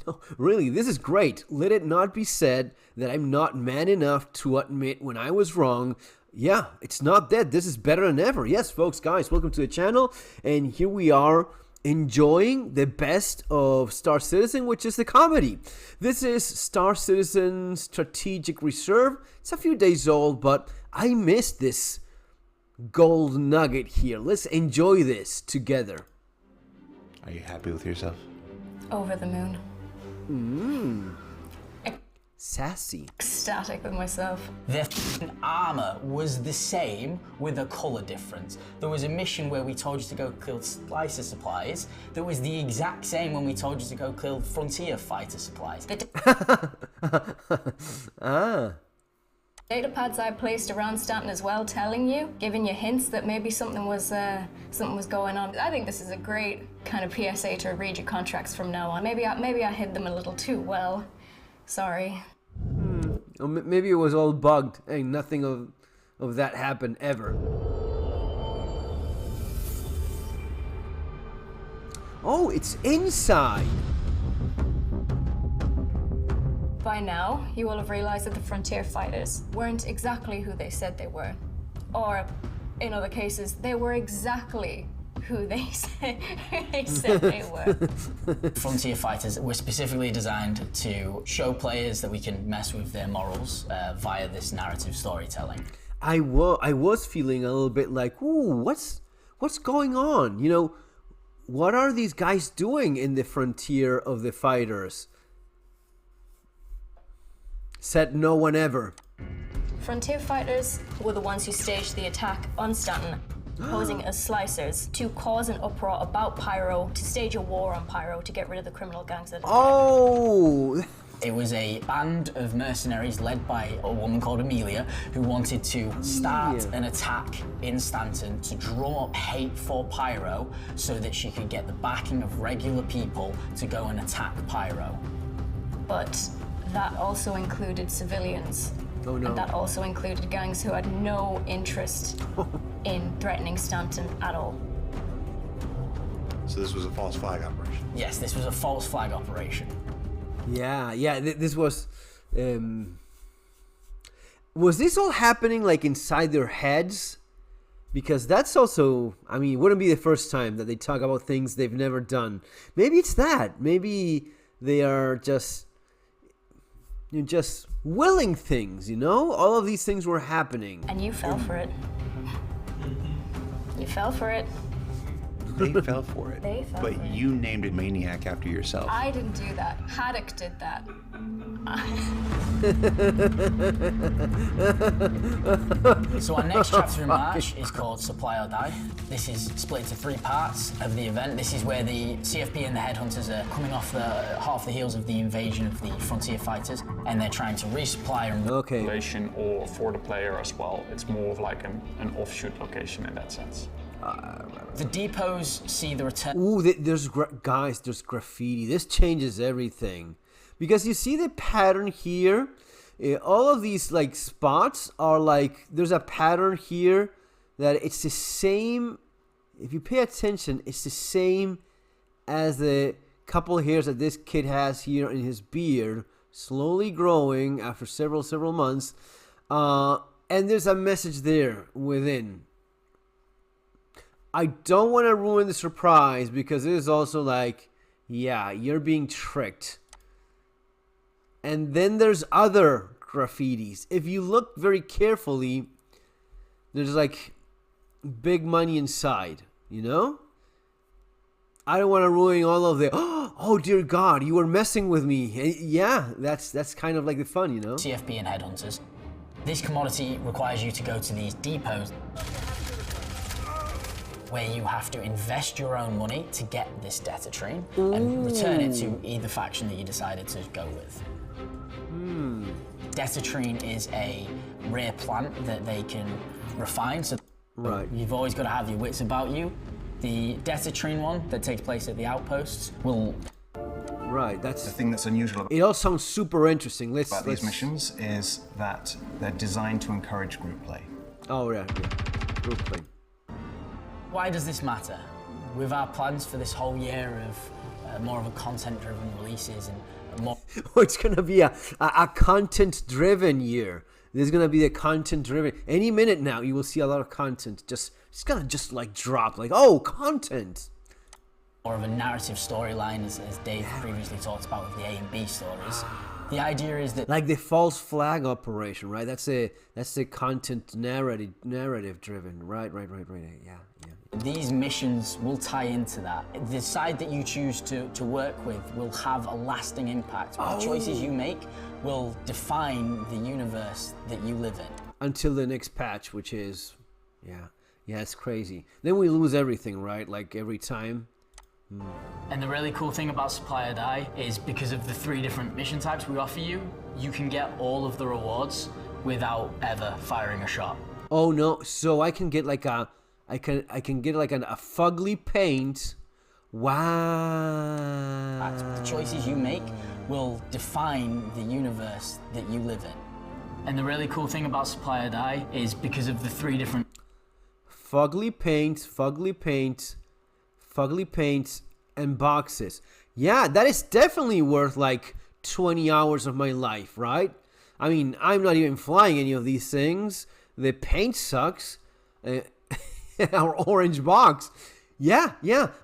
No, really, this is great. Let it not be said that I'm not man enough to admit when I was wrong. Yeah, it's not dead. This is better than ever. Yes, folks, guys, welcome to the channel. And here we are enjoying the best of Star Citizen, which is the comedy. This is Star Citizen Strategic Reserve. It's a few days old, but I missed this gold nugget here. Let's enjoy this together. Are you happy with yourself? Over the moon. Sassy. Ecstatic with myself. Their armor was the same with a color difference. There was a mission where we told you to go kill slicer supplies that was the exact same when we told you to go kill frontier fighter supplies. Data pads I placed around Stanton as well, telling you, giving you hints that maybe something was going on. I think this is a great kind of PSA to read your contracts from now on. Maybe I hid them a little too well. Sorry. Or maybe it was all bugged and nothing of that happened ever. Oh, it's inside. By now, you will have realized that the Frontier fighters weren't exactly who they said they were. Or, in other cases, they were exactly who they said they were. Frontier fighters were specifically designed to show players that we can mess with their morals via this narrative storytelling. I was feeling a little bit like, ooh, what's going on? You know, what are these guys doing in the frontier of the fighters? Said no one ever. Frontier fighters were the ones who staged the attack on Stanton, posing as slicers to cause an uproar about Pyro, to stage a war on Pyro to get rid of the criminal gangs that It was a band of mercenaries led by a woman called Amelia who wanted to start an attack in Stanton to draw up hate for Pyro so that she could get the backing of regular people to go and attack Pyro. But that also included civilians. Oh no. And that also included gangs who had no interest in threatening Stanton at all. So this was a false flag operation? Yes, this was a false flag operation. Yeah, this was this all happening like inside their heads? Because that's also, I mean, it wouldn't be the first time that they talk about things they've never done. Maybe it's that. Maybe they are just willing things, you know? All of these things were happening. And you fell for it. You fell for it. They fell for it. They fell but for it. you named a maniac after yourself. I didn't do that. Haddock did that. So our next chapter in March is called Supply or Die. This is split into 3 parts of the event. This is where the CFP and the Headhunters are coming off the half the heels of the invasion of the Frontier fighters, and they're trying to resupply and location or for the player as well. It's more of like an offshoot location in that sense. The depots see the return. Ooh, there's graffiti. This changes everything. Because you see the pattern here, all of these like spots are like, there's a pattern here that it's the same, if you pay attention, it's the same as the couple hairs that this kid has here in his beard, slowly growing after several months, and there's a message there within. I don't want to ruin the surprise because it is also like, yeah, you're being tricked. And then there's other graffitis. If you look very carefully, there's like big money inside, you know? I don't want to ruin all of the, oh dear God, you were messing with me. Yeah, that's kind of like the fun, you know? CFP and Headhunters. This commodity requires you to go to these depots where you have to invest your own money to get this datatrine and return it to either faction that you decided to go with. Datatrine is a rare plant that they can refine, so you've always got to have your wits about you. The Datatrine one that takes place at the outposts will... Right, that's... The thing that's unusual it all sounds super interesting. about these missions is that they're designed to encourage group play. Oh, yeah. Group play. Why does this matter? With our plans for this whole year of more of a content-driven releases and more. It's gonna be a content-driven year. There's gonna be a content-driven. Any minute now, you will see a lot of content. It's gonna just like drop. Like, oh, content. More of a narrative storyline, as Dave previously talked about with the A and B stories. The idea is that, like the false flag operation, right? That's a content narrative driven, right? Yeah. these missions will tie into that. The side that you choose to work with will have a lasting impact. The choices you make will define the universe that you live in. Until the next patch, which is, yeah, it's crazy. Then we lose everything, right? Like every time. And the really cool thing about Supply or Die is because of the 3 different mission types we offer you, you can get all of the rewards without ever firing a shot. Oh no, so I can get like a, I can get like a fugly paint. Wow. The choices you make will define the universe that you live in. And the really cool thing about Supply or Die is because of the 3 different fugly paint, and boxes. Yeah, that is definitely worth like 20 hours of my life, right? I mean, I'm not even flying any of these things. The paint sucks. Our orange box. Yeah,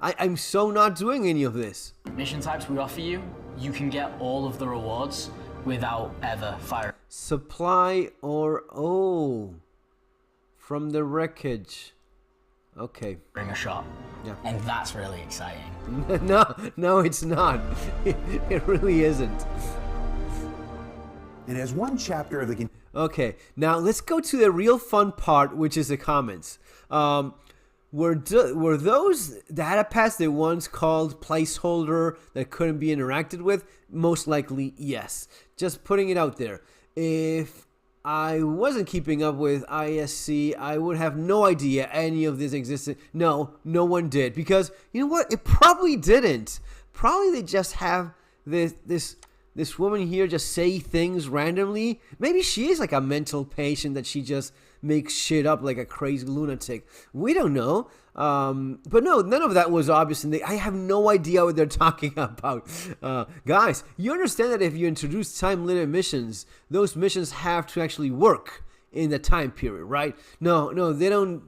I'm so not doing any of this. mission types we offer you, you can get all of the rewards without ever firing. Supply or, from the wreckage. Okay. Bring a shot. Yeah. And that's really exciting. No, it's not. It really isn't. It has one chapter of the... Okay, now let's go to the real fun part, which is the comments. Were those data pads the ones called placeholder that couldn't be interacted with? Most likely, yes. Just putting it out there. If I wasn't keeping up with ISC, I would have no idea any of this existed. No one did. Because, you know what? It probably didn't. Probably they just have this woman here just say things randomly. Maybe she is like a mental patient that she just makes shit up like a crazy lunatic. We don't know. But no, none of that was obvious. And I have no idea what they're talking about. Guys, you understand that if you introduce time limit missions, those missions have to actually work in the time period, right? No, they don't.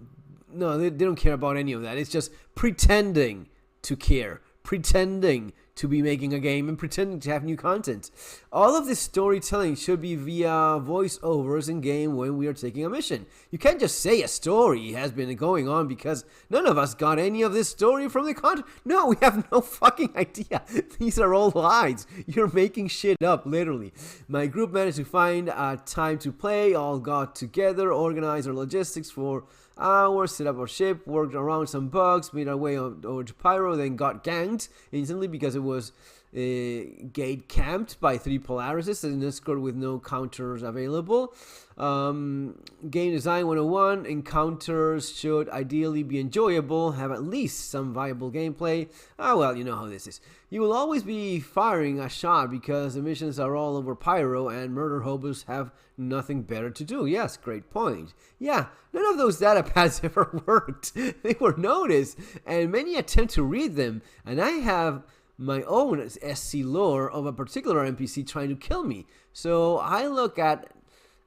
No, they don't care about any of that. It's just pretending to care, pretending to be making a game, and pretending to have new content. All of this storytelling should be via voiceovers in game when we are taking a mission. You can't just say a story has been going on, because none of us got any of this story from the content. No, we have no fucking idea. These are all lies. You're making shit up, literally. My group managed to find a time to play, all got together, organized our logistics for hours, set up our ship, worked around some bugs, made our way over to Pyro, then got ganked instantly because it was gate camped by 3 Polarises and an escort with no counters available. Game design 101, encounters should ideally be enjoyable, have at least some viable gameplay. Well, you know how this is. You will always be firing a shot because the missions are all over Pyro and murder hobos have nothing better to do. Yes, great point. Yeah, none of those data pads ever worked. They were noticed and many attempt to read them, and I have my own SC lore of a particular NPC trying to kill me. So I look at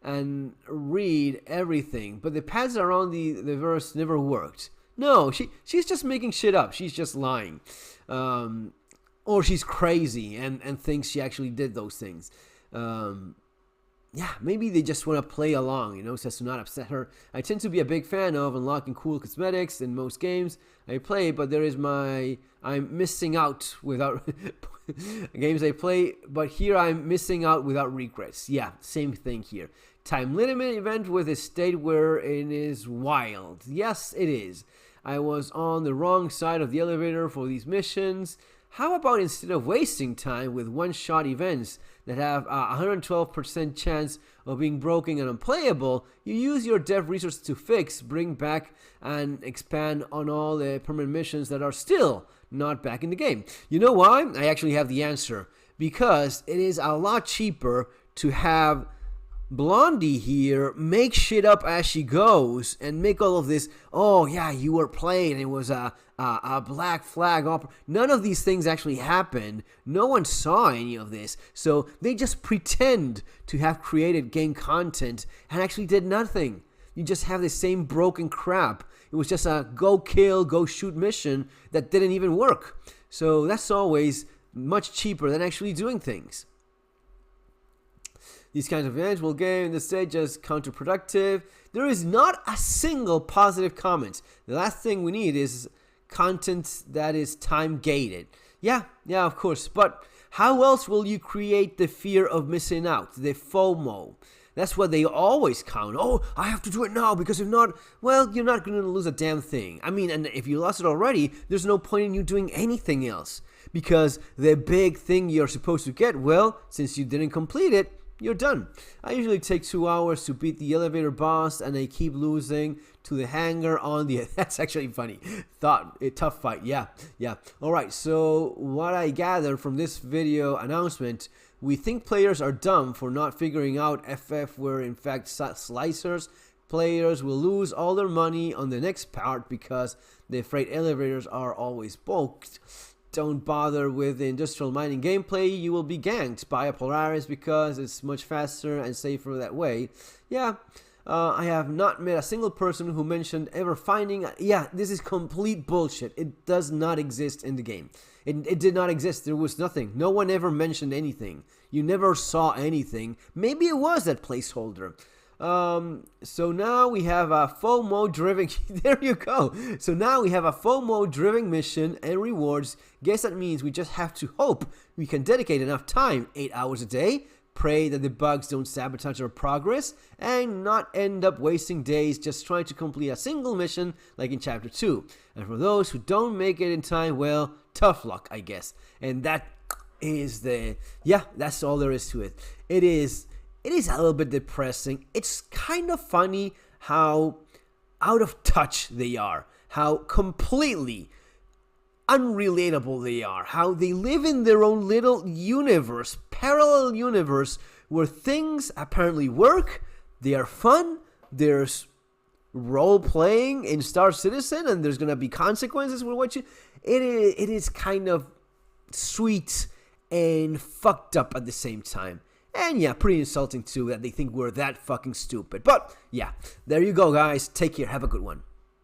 and read everything, but the pads around the verse never worked. No, she's just making shit up. She's just lying. Or she's crazy and thinks she actually did those things. Yeah, maybe they just want to play along, you know, so as to not upset her. I tend to be a big fan of unlocking cool cosmetics in most games I play, but I'm missing out without games I play, but here I'm missing out without regrets. Yeah, same thing here. Time limit event with a state where it is wild. Yes, it is. I was on the wrong side of the elevator for these missions. How about instead of wasting time with one-shot events that have a 112% chance of being broken and unplayable, you use your dev resources to fix, bring back, and expand on all the permanent missions that are still not back in the game? You know why? I actually have the answer. Because it is a lot cheaper to have Blondie here makes shit up as she goes and make all of this, oh yeah, you were playing, it was a black flag opera. None of these things actually happened. No one saw any of this. So they just pretend to have created game content and actually did nothing. You just have the same broken crap. It was just a go kill, go shoot mission that didn't even work. So that's always much cheaper than actually doing things. These kinds of events will game the stage just counterproductive. There is not a single positive comment. The last thing we need is content that is time gated. Yeah, of course. But how else will you create the fear of missing out, the FOMO? That's what they always count. Oh, I have to do it now because if not, well, you're not going to lose a damn thing. I mean, and if you lost it already, there's no point in you doing anything else. Because the big thing you're supposed to get, well, since you didn't complete it, you're done. I usually take 2 hours to beat the elevator boss and I keep losing to the hangar on the... That's actually funny. Tough fight. Yeah. Alright, so what I gathered from this video announcement, we think players are dumb for not figuring out FF were in fact slicers. Players will lose all their money on the next part because the freight elevators are always bulked. Don't bother with the industrial mining gameplay, you will be ganked by a Polaris because it's much faster and safer that way. Yeah, I have not met a single person who mentioned ever finding... Yeah, this is complete bullshit. It does not exist in the game. It did not exist. There was nothing. No one ever mentioned anything. You never saw anything. Maybe it was that placeholder. So now we have a FOMO driven... There you go. So now we have a FOMO driven mission and rewards. Guess that means we just have to hope we can dedicate enough time, 8 hours a day, pray that the bugs don't sabotage our progress, and not end up wasting days just trying to complete a single mission like in Chapter 2. And for those who don't make it in time, well, tough luck, I guess. And that is the... Yeah, that's all there is to it. It is a little bit depressing. It's kind of funny how out of touch they are, how completely unrelatable they are, how they live in their own little universe, parallel universe, where things apparently work, they are fun, there's role-playing in Star Citizen, and there's gonna be consequences for what you... It is kind of sweet and fucked up at the same time. And yeah, pretty insulting too that they think we're that fucking stupid. But yeah, there you go, guys. Take care. Have a good one.